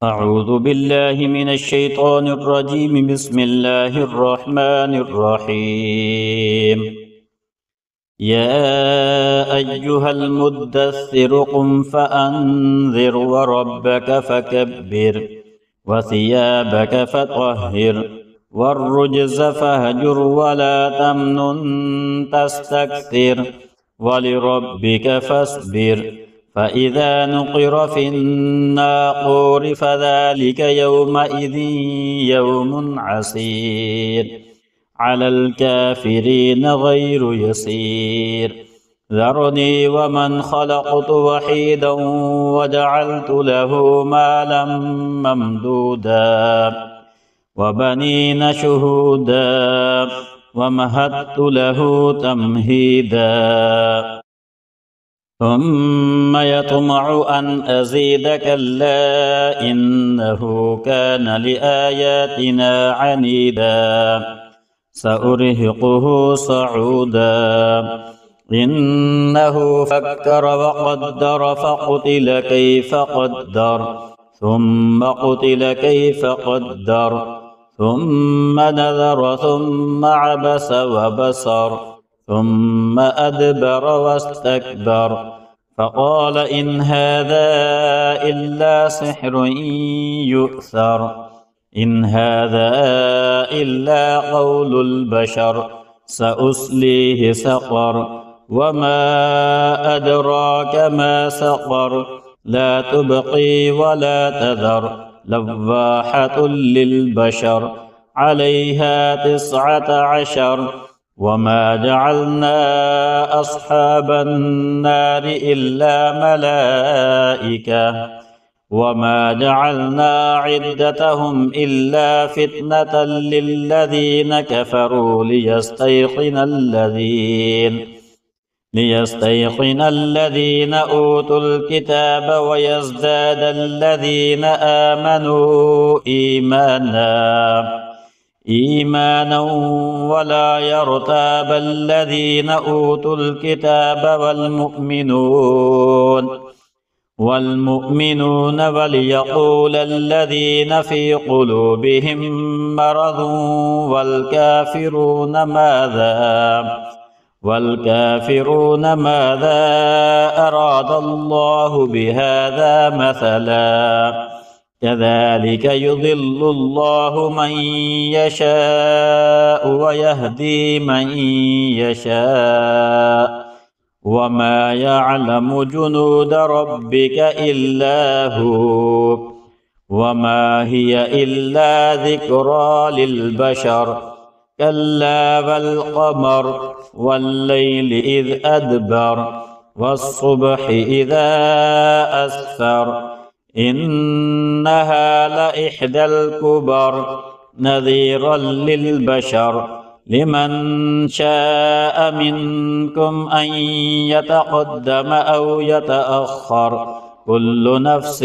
أعوذ بالله من الشيطان الرجيم. بسم الله الرحمن الرحيم. يا أيها المدثر قم فأنذر وربك فكبر وثيابك فطهر والرجز فاهجر ولا تمنن تستكثر ولربك فاصبر. فإذا نقر في الناقور فذلك يومئذ يوم عسير على الكافرين غير يسير. ذرني ومن خلقت وحيدا وجعلت له مالا ممدودا وبنين شهودا ومهدت له تمهيدا ثم يطمع أن أزيد كلا إنه كان لآياتنا عنيدا سأرهقه صعودا إنه فكر وقدر فقتل كيف قدر ثم قتل كيف قدر ثم نذر ثم عبس وبصر ثم أدبر واستكبر فقال إن هذا إلا سحر يؤثر إن هذا إلا قول البشر سأصليه سقر وما أدراك ما سقر لا تبقي ولا تذر لواحة للبشر عليها 19 وما جعلنا أصحاب النار إلا ملائكة وما جعلنا عدتهم إلا فتنة للذين كفروا ليستيقن الذين أوتوا الكتاب ويزداد الذين آمنوا إيمانا ولا يرتاب الذين أوتوا الكتاب والمؤمنون وليقول الذين في قلوبهم مرض والكافرون ماذا أراد الله بهذا مثلا كذلك يضل الله من يشاء ويهدي من يشاء وما يعلم جنود ربك إلا هو وما هي إلا ذكرى للبشر كلا والقمر والليل إذ أدبر والصبح إذا أسفر إنها لإحدى الكبر نذيرا للبشر لمن شاء منكم أن يتقدم أو يتأخر كل نفس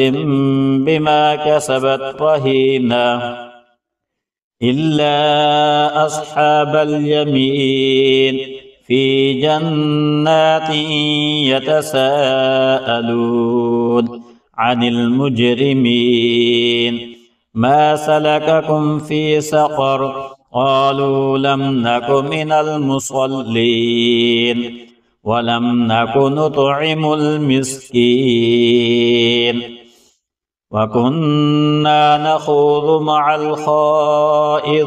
بما كسبت رهينة إلا أصحاب اليمين في جنات يتساءلون عن المجرمين ما سلككم في سقر قالوا لم نك من المصلين ولم نك نطعم المسكين وكنا نخوض مع الخائضين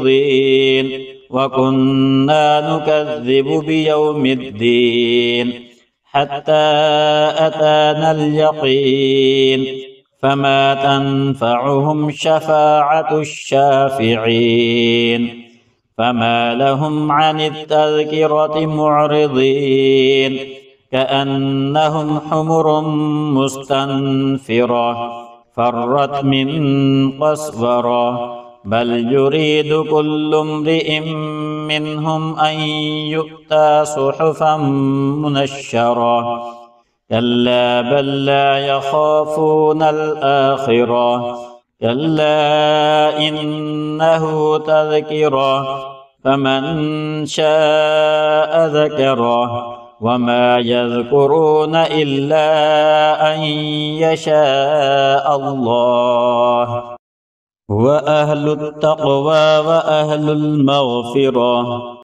وكنا نكذب بيوم الدين حتى أتانا اليقين فما تنفعهم شفاعة الشافعين فما لهم عن التذكرة معرضين كأنهم حمر مستنفرة فرت من قسورة بل يريد كل امرئ منهم أن يؤتى صحفا منشرة كلا بل لا يخافون الآخرة كلا إنه تذكرة فمن شاء ذكره وما يذكرون إلا أن يشاء الله وأهل التقوى وأهل المغفرة.